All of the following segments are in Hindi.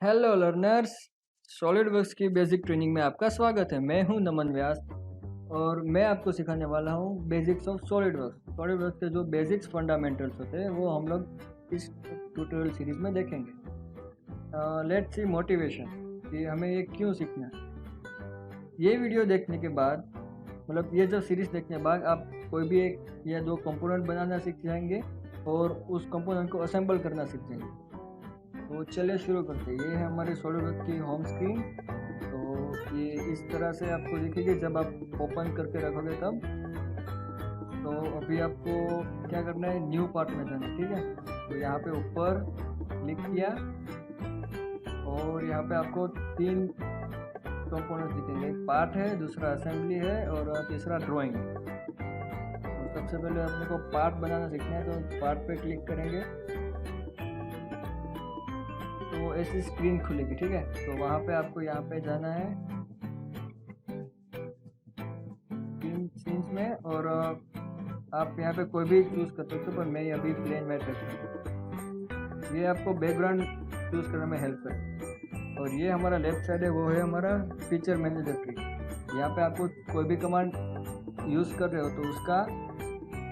हेलो लर्नर्स, सॉलिडवर्क्स की बेसिक ट्रेनिंग में आपका स्वागत है। मैं हूं नमन व्यास और मैं आपको सिखाने वाला हूं बेसिक्स ऑफ सॉलिडवर्क्स। सॉलिडवर्क्स के जो बेसिक्स फंडामेंटल्स होते हैं वो हम लोग इस ट्यूटोरियल सीरीज में देखेंगे। लेट्स सी मोटिवेशन कि हमें ये क्यों सीखना है। ये वीडियो देखने के बाद मतलब ये जो सीरीज देखने के बाद आप कोई भी एक या दो कंपोनेंट बनाना सीख जाएंगे और उस कंपोनेंट को असेंबल करना सीख जाएंगे। तो चलिए शुरू करते हैं। ये है हमारे सॉलिडवर्क्स की होम स्क्रीन। तो ये इस तरह से आपको दिखेगी जब आप ओपन करके रखोगे तब। तो अभी आपको क्या करना है, न्यू पार्ट में जाना है, ठीक है। तो यहाँ पे ऊपर क्लिक किया और यहाँ पे आपको तीन कंपोनेंट्स दिखेंगे। एक पार्ट है, दूसरा असेंबली है और तीसरा ड्राइंग। तो सबसे पहले अपने को पार्ट बनाना सीखना है, तो पार्ट पे क्लिक करेंगे तो ऐसी स्क्रीन खुलेगी, ठीक है। तो वहाँ पे आपको यहाँ पे जाना है सीन्स में और आप यहाँ पे कोई भी चूज़ कर सकते हो, पर मैं अभी प्लेन मैट रखूँगा। ये आपको बैकग्राउंड चूज़ करने में हेल्प करे। और ये हमारा लेफ्ट साइड है, वो है हमारा फीचर मैनेजर ट्री। यहाँ पे आपको कोई भी कमांड यूज़ कर रहे हो तो उसका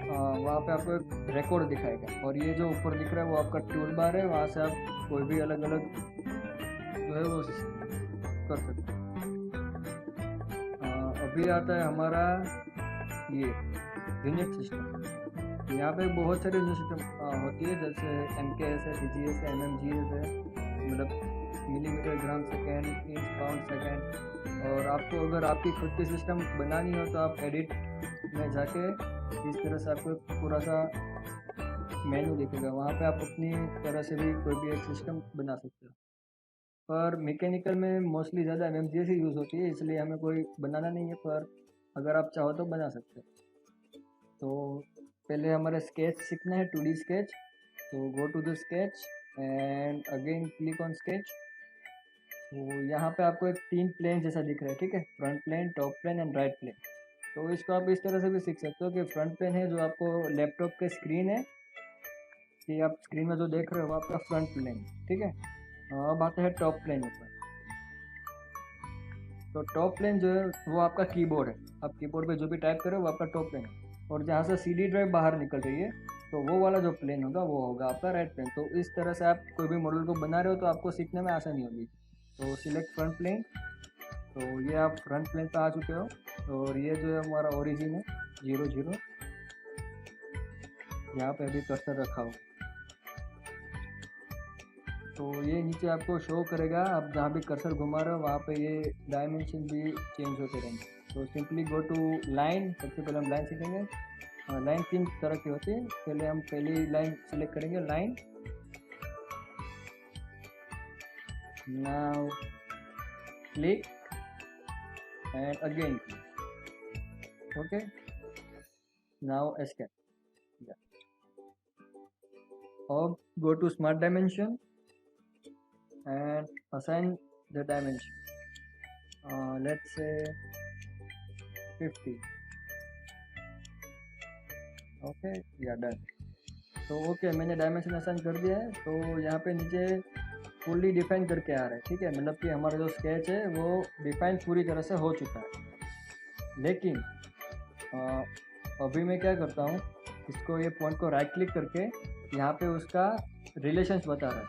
वहाँ पे आपको एक रिकॉर्ड दिखाएगा। और ये जो ऊपर दिख रहा है वो आपका टूल बार है, वहाँ से आप कोई भी अलग अलग जो है वो कर सकते हैं। अभी आता है हमारा ये यूनिट सिस्टम। यहाँ पे बहुत सारे यूनिट सिस्टम होती है, जैसे MKS है, CGS है, MMGS है, मतलब millimetre gram second, inch pound second. और आपको अगर आपकी खुद की सिस्टम बनानी हो तो आप एडिट में जाके इस तरह से आपको पूरा सा मेनू दिखेगा, वहाँ पे आप अपनी तरह से भी कोई भी एक सिस्टम बना सकते हो। पर मैकेनिकल में मोस्टली ज़्यादा MMGS ही यूज़ होती है, इसलिए हमें कोई बनाना नहीं है, पर अगर आप चाहो तो बना सकते हो। तो पहले हमारे स्केच सीखना है, 2D स्केच। तो go to the sketch and again click on sketch. तो यहाँ पे आपको एक तीन प्लेन जैसा दिख रहा है, ठीक है, front plane, top plane and right plane. तो इसको आप इस तरह से भी सीख सकते हो कि फ्रंट प्लेन है जो आपको लैपटॉप के स्क्रीन है, कि आप स्क्रीन में जो देख रहे हो वो आपका फ्रंट प्लेन, ठीक है। अब आता है टॉप प्लेन ऊपर। तो टॉप प्लेन जो है वो आपका कीबोर्ड है, आप कीबोर्ड पे जो भी टाइप करो वो आपका टॉप प्लेन है। और जहाँ से CD ड्राइव बाहर निकल रही है तो वो वाला जो प्लेन होगा वो होगा आपका राइट प्लेन। तो इस तरह से आप कोई भी मॉडल को बना रहे हो तो आपको सीखने में आसानी होगी। तो सिलेक्ट फ्रंट प्लेन। तो ये आप फ्रंट प्लेन पे आ चुके हो। और ये जो है हमारा ओरिजिन है 0 0, यहाँ पे अभी कर्सर रखा हो। तो ये नीचे आपको शो करेगा, आप जहाँ भी कर्सर घुमा रहे हो वहाँ पे ये डायमेंशन भी चेंज होते रहेंगे। तो सिंपली गो टू लाइन। सबसे पहले हम लाइन सीखेंगे। लाइन तीन तरह की होती है। पहले हम पहली लाइन सिलेक्ट करेंगे, line. Now click and again click. Okay, now escape. अब go to smart dimension and assign the dimension. Let's say 50. Okay या डन। तो ओके, मैंने डायमेंशन असाइन कर दिया है। तो यहाँ पे नीचे फुल्ली डिफाइन करके आ रहा है, ठीक है, मतलब कि हमारा जो स्केच है वो डिफाइन पूरी तरह से हो चुका है। लेकिन अभी मैं क्या करता हूँ, इसको ये पॉइंट को राइट क्लिक करके यहाँ पे उसका रिलेशंस बता रहा है,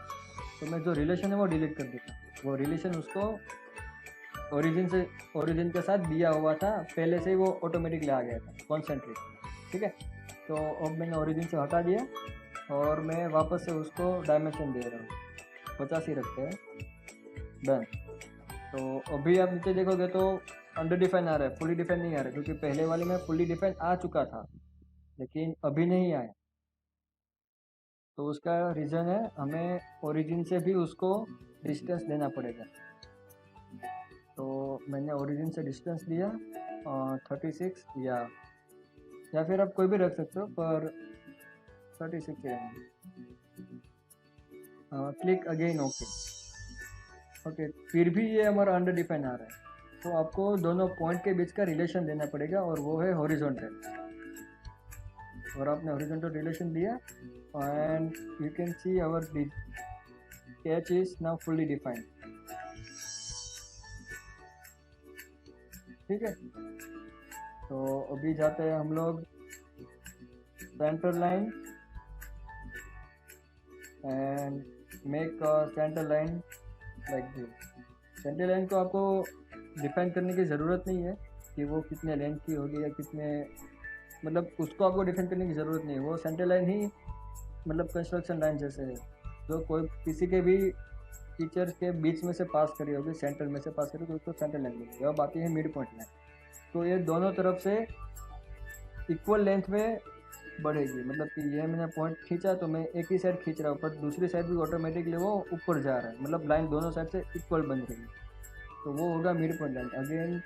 तो मैं जो रिलेशन है वो डिलीट कर देता हूँ। वो रिलेशन उसको ओरिजिन के साथ दिया हुआ था पहले से ही, वो ऑटोमेटिकली आ गया था कॉन्सेंट्रेट, ठीक है। तो अब मैंने ओरिजिन से हटा दिया और मैं वापस से उसको डायमेंशन दे रहा हूँ, 50 ही रखते हैं, डन। तो अभी आप नीचे देखोगे तो अंडर डिफाइन आ रहा है, फुली डिफाइन नहीं आ रहा है, क्योंकि पहले वाले में फुली डिफाइन आ चुका था लेकिन अभी नहीं आया। तो उसका रीज़न है हमें ओरिजिन से भी उसको डिस्टेंस देना पड़ेगा। तो मैंने ओरिजिन से डिस्टेंस दिया 36, या फिर आप कोई भी रख सकते हो, पर 36 है। Click again, okay. फिर भी ये हमारा अंडर डिफाइन आ रहा है, तो आपको दोनों पॉइंट के बीच का रिलेशन देना पड़ेगा और वो है हॉरिजॉन्टल। और आपने हॉरिजॉन्टल रिलेशन दिया and you can see our sketch is now fully defined. ठीक है, तो अभी जाते हैं हम लोग centre line and make centre line like this. Centre line को आपको डिफाइन करने की ज़रूरत नहीं है कि वो कितने लेंथ की होगी या कितने, मतलब उसको आपको डिफाइन करने की ज़रूरत नहीं है। वो सेंटर लाइन ही मतलब कंस्ट्रक्शन लाइन जैसे है, जो कोई किसी के भी फीचर्स के बीच में से पास करी होगी, सेंटर में से पास करी तो उसको सेंटर लाइन मिलेगी। अब आती है मिड पॉइंट लाइन, तो ये दोनों तरफ से इक्वल लेंथ में बढ़ेगी। मतलब कि ये मैंने पॉइंट खींचा तो मैं एक ही साइड खींच रहा हूँ, पर दूसरी साइड भी ऑटोमेटिकली वो ऊपर जा रहा है, मतलब लाइन दोनों साइड से इक्वल बन रही है, तो वो होगा मिड पॉइंट लाइन। अगेन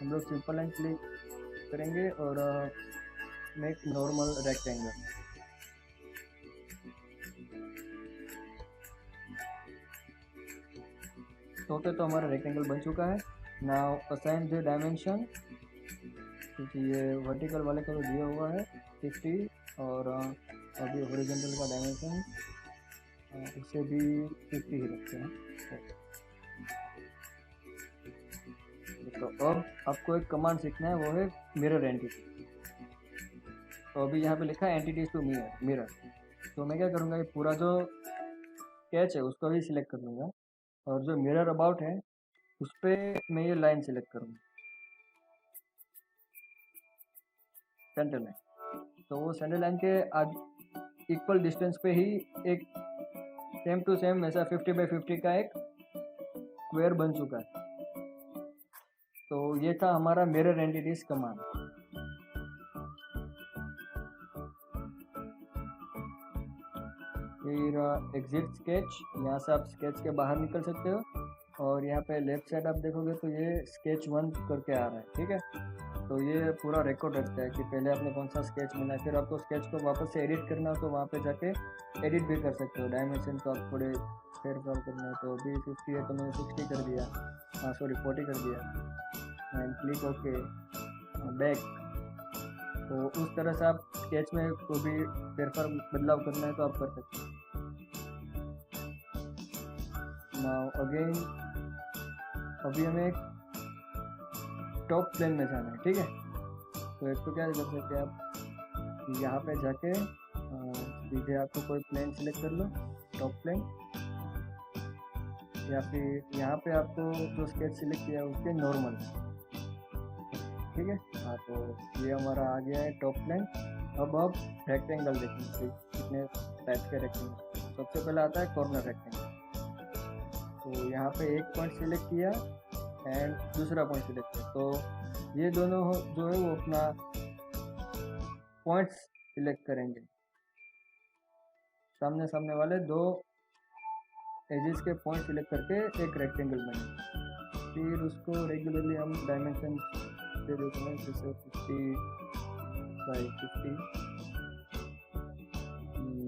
हम लोग सिंपल लाइन क्लिक करेंगे और मेक नॉर्मल रेक्टेंगल। ओके, तो हमारा रेक्टेंगल बन चुका है। नाउ असाइन द डायमेंशन, क्योंकि ये वर्टिकल वाले का तो दिया हुआ है 50, और अभी हॉरिजॉन्टल का डायमेंशन उसे भी 50 ही रखते हैं। तो अब आपको एक कमांड सीखना है, वो है मिरर एंटिटी। तो अभी यहाँ पे लिखा है एंटिटीज टू मिरर, तो मैं क्या करूँगा, ये पूरा जो स्केच है उसको भी सिलेक्ट कर लूँगा, और जो मिरर अबाउट है उस पर मैं ये लाइन सिलेक्ट करूँगा, सेंटर लाइन। तो वो सेंटर लाइन के इक्वल डिस्टेंस पे ही एक सेम टू सेम ऐसा 50 बाई 50 का एक स्क्वायर बन चुका है। तो ये था हमारा मिरर एंटिटीज कमांड। फिर एग्जिट स्केच, यहाँ से आप स्केच के बाहर निकल सकते हो, और यहाँ पे लेफ्ट साइड आप देखोगे तो ये स्केच 1 करके आ रहा है। ठीक है, तो ये पूरा रिकॉर्ड रखता है कि पहले आपने कौन सा स्केच बनाया। फिर आपको स्केच को वापस से एडिट करना हो तो वहाँ पे जाके एडिट भी कर सकते हो। डायमेंशन तो आप थोड़े फेरफार करना है, तो अभी 50 है तो मैंने 60 कर दिया, हाँ सॉरी 40 कर दिया, एंड क्लिक ओके बैक। तो उस तरह से आप स्केच में कोई भी फेरफार बदलाव करना है तो आप कर सकते हो। नाउ अगेन अभी हमें एक टॉप प्लेन में जाना है। ठीक है, तो एक तो क्या कर सकते हैं आप, यहाँ पे जाके सीधे आपको कोई प्लेन सिलेक्ट कर लो, टॉप प्लेन, या फिर यहाँ पे आपको जो स्केच सिलेक्ट किया है उसके नॉर्मल। ठीक है, हाँ तो ये हमारा आ गया है टॉप प्लेन। अब आप रेक्टेंगल देखेंगे कितने टाइप के रेक्टेंगल। सबसे पहले आता है कॉर्नर रेक्टेंगल, तो यहाँ पे एक पॉइंट सिलेक्ट किया एंड दूसरा पॉइंट सिलेक्ट किया, तो ये दोनों जो है वो अपना पॉइंट्स सिलेक्ट करेंगे, सामने सामने वाले दो एजेस के पॉइंट सिलेक्ट करके एक रेक्टेंगल बनेगा। फिर उसको रेगुलरली हम डायमेंशन दे देते हैं, जैसे 50 बाई 50।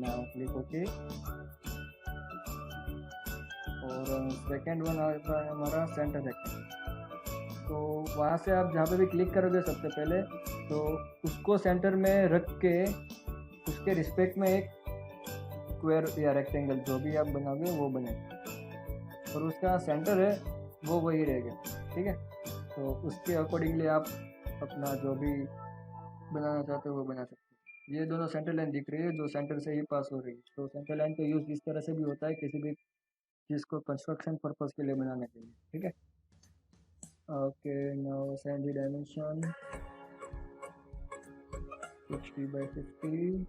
नाउ क्लिक ओके, और सेकेंड वन आता है हमारा सेंटर रेक्टेंगल। तो वहाँ से आप जहाँ पे भी क्लिक करोगे सबसे पहले, तो उसको सेंटर में रख के उसके रिस्पेक्ट में एक स्क्वायर या रेक्टेंगल जो भी आप बनाओगे वो बनेगा, और उसका सेंटर है वो वही रहेगा। ठीक है, तो उसके अकॉर्डिंगली आप अपना जो भी बनाना चाहते हो वो बना सकते हो। ये दोनों सेंटर लाइन दिख रही है जो सेंटर से ही पास हो रही है। तो सेंटर लाइन का यूज़ इस तरह से भी होता है किसी भी चीज़ को कंस्ट्रक्शन पर्पज़ के लिए बनाने के लिए। ठीक है, okay now send the dimension 60 by 50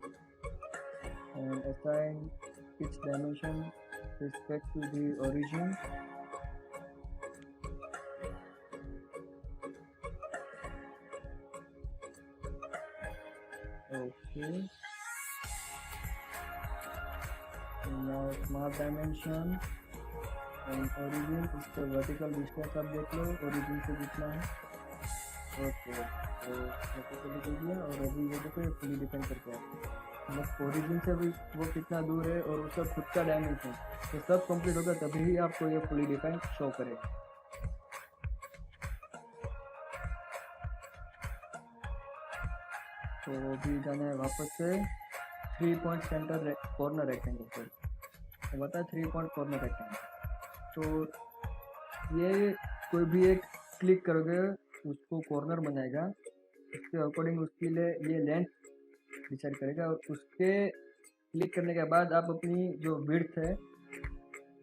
and assign its dimension respect to the origin. Okay, now smart dimension and origin, इसका वर्टिकल डिस्टेंस आप देख लो ओरिजिन से कितना है। ओके, तो वर्टिकल कर दिया, और अभी ये देखो फुली डिपेंड करके आता है, मतलब ओरिजिन से भी वो कितना दूर है और उसका खुद का डायमेंशन, तो सब कंप्लीट होगा तभी ही आपको ये फुली डिफाइंड शो करेगा। तो अभी जाना है वापस से 3 पॉइंट सेंटर कॉर्नर रेक्टेंगल पर, तो बता 3 पॉइंट कॉर्नर रेक्टेंगल। तो ये कोई भी एक क्लिक करोगे उसको कॉर्नर बनाएगा, उसके अकॉर्डिंग उसके लिए ये लेंथ डिसाइड करेगा, और उसके क्लिक करने के बाद आप अपनी जो विड्थ है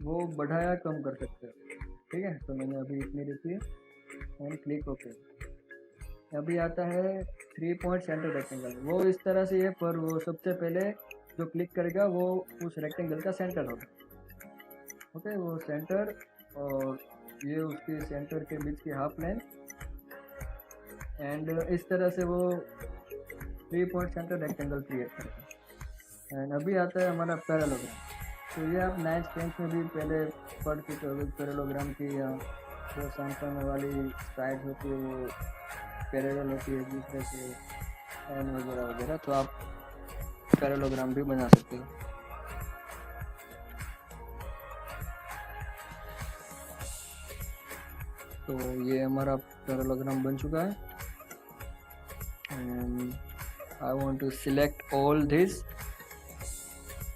वो बढ़ाया कम कर सकते हो। ठीक है, तो मैंने अभी इतनी रखी है एंड क्लिक ओके। अभी आता है 3 पॉइंट सेंटर रेक्टेंगल। वो इस तरह से है, पर वो सबसे पहले जो क्लिक करेगा वो उस रेक्टेंगल का सेंटर होगा। ओके, वो सेंटर और ये उसके सेंटर के बीच की हाफ लेंथ, एंड इस तरह से वो 3 पॉइंट सेंटर रेक्टेंगल क्रिएट करता है। एंड अभी आता है हमारा पैरेललोग्राम। तो ये आप 9th 10th में भी पहले पढ़ चुके हो पैरेललोग्राम की, या जो सामने वाली साइड होती है वो पैरेलल होती है एक दूसरे से एंड वगैरह वगैरह। तो आप पैरेललोग्राम भी बना सकते हो। तो ये हमारा पैरेललोग्राम बन चुका है and I want to select all this.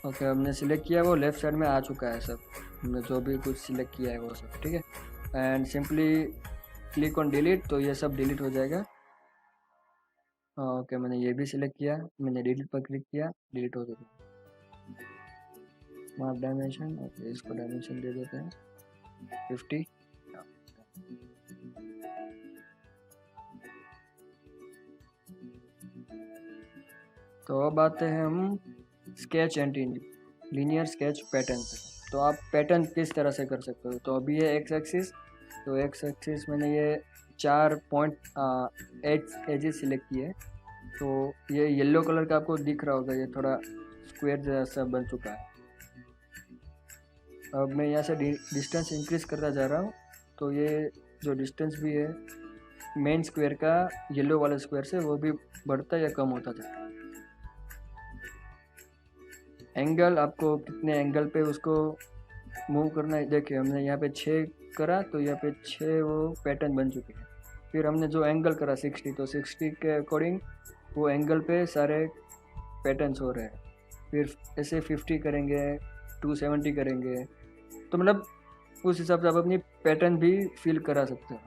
Okay, हमने सिलेक्ट किया, वो लेफ्ट साइड में आ चुका है सब, हमने जो भी कुछ सिलेक्ट किया है वो सब। ठीक है, and simply click on delete, तो ये सब डिलीट हो जाएगा। ओके, मैंने ये भी सिलेक्ट किया, मैंने डिलीट पर क्लिक किया, डिलीट हो चुका। स्मार्ट डायमेंशन, ओके इसको डायमेंशन दे देते हैं 50। तो अब आते हैं हम sketch and linear sketch pattern पे। तो आप पैटर्न किस तरह से कर सकते हो। तो अभी ये एक्स एक्सिस, तो एक्स एक्सिस मैंने ये 4 पॉइंट एजेस सिलेक्ट किए। तो ये येलो कलर का आपको दिख रहा होगा, ये थोड़ा स्क्वायर जैसा बन चुका है। अब मैं यहाँ से डिस्टेंस इंक्रीज करता जा रहा हूँ, तो ये जो डिस्टेंस भी है मेन स्क्वायर का येलो वाले स्क्वायर से, वो भी बढ़ता या कम होता जाता है। एंगल, आपको कितने एंगल पे उसको मूव करना है। देखिए हमने यहाँ पे 6 करा, तो यहाँ पे 6 वो पैटर्न बन चुके हैं। फिर हमने जो एंगल करा 60, तो 60 के अकॉर्डिंग वो एंगल पे सारे पैटर्न्स हो रहे हैं। फिर ऐसे 50 करेंगे, 270 करेंगे, तो मतलब उस हिसाब से आप अपनी पैटर्न भी फिल करा सकते हो।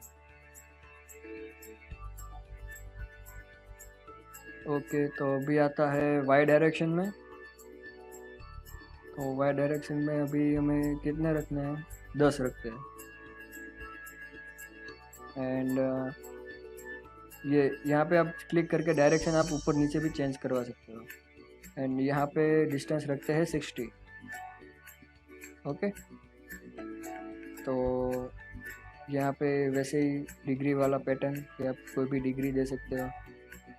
ओके, तो अभी आता है वाई डायरेक्शन में। तो वाई डायरेक्शन में अभी हमें कितने रखने हैं, 10 रखते हैं। एंड ये यहाँ पे आप क्लिक करके डायरेक्शन आप ऊपर नीचे भी चेंज करवा सकते हो। एंड यहाँ पे डिस्टेंस रखते हैं 60। ओके, तो यहाँ पे वैसे ही डिग्री वाला पैटर्न, या आप कोई भी डिग्री दे सकते हो।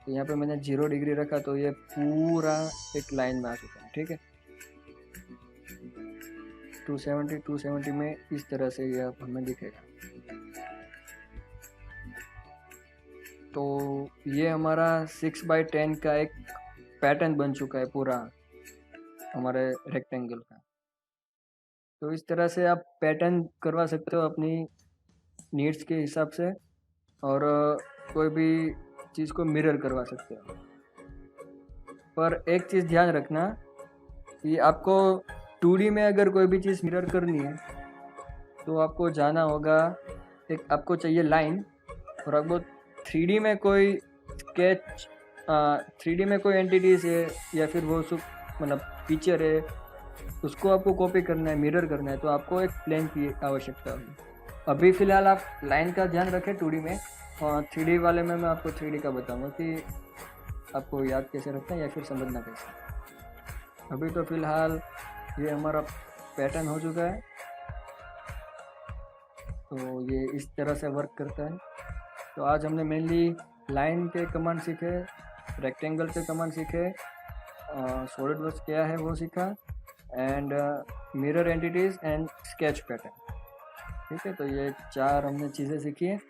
तो यहाँ पे मैंने 0 डिग्री रखा, तो ये पूरा एक लाइन में आ चुका है। ठीक है, 270 में इस तरह से ये हमें दिखेगा। तो ये हमारा 6x10 का एक पैटर्न बन चुका है पूरा हमारे रेक्टेंगल का। तो इस तरह से आप पैटर्न करवा सकते हो अपनी नीड्स के हिसाब से, और कोई भी चीज़ को मिरर करवा सकते हो। पर एक चीज़ ध्यान रखना कि आपको 2D में अगर कोई भी चीज़ मिरर करनी है तो आपको जाना होगा, एक आपको चाहिए लाइन, और आपको 3D में कोई स्केच 3D में कोई एंटिटीज है या फिर वो मतलब पिक्चर है, उसको आपको कॉपी करना है, मिरर करना है, तो आपको एक प्लेन की आवश्यकता होगी। अभी फ़िलहाल आप लाइन का ध्यान रखें 2D में, और 3D वाले में मैं आपको 3D का बताऊंगा कि आपको याद कैसे रखना है या फिर समझना कैसे। अभी तो फ़िलहाल ये हमारा पैटर्न हो चुका है, तो ये इस तरह से वर्क करता है। तो आज हमने मेनली लाइन के कमांड सीखे, रेक्टेंगल के कमांड सीखे, सॉलिडवर्क्स क्या है वो सीखा, and mirror entities and sketch pattern. ठीक है, तो ये 4 हमने चीज़ें सीखी हैं।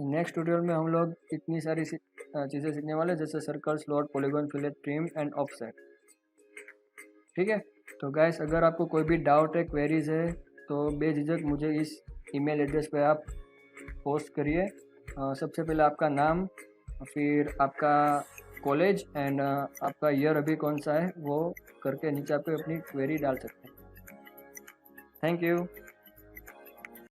नेक्स्ट ट्यूटोरियल में हम लोग इतनी सारी चीज़ें सीखने वाले, जैसे circle, slot, polygon, fillet, trim and offset. ठीक है, तो गाइस अगर आपको कोई भी डाउट है, क्वेरीज है, तो बेझिझक मुझे इस ईमेल एड्रेस पे आप पोस्ट करिए। सबसे पहले आपका नाम, फिर आपका कॉलेज एंड आपका ईयर अभी कौन सा है वो करके नीचे आप अपनी क्वेरी डाल सकते हैं। Thank you.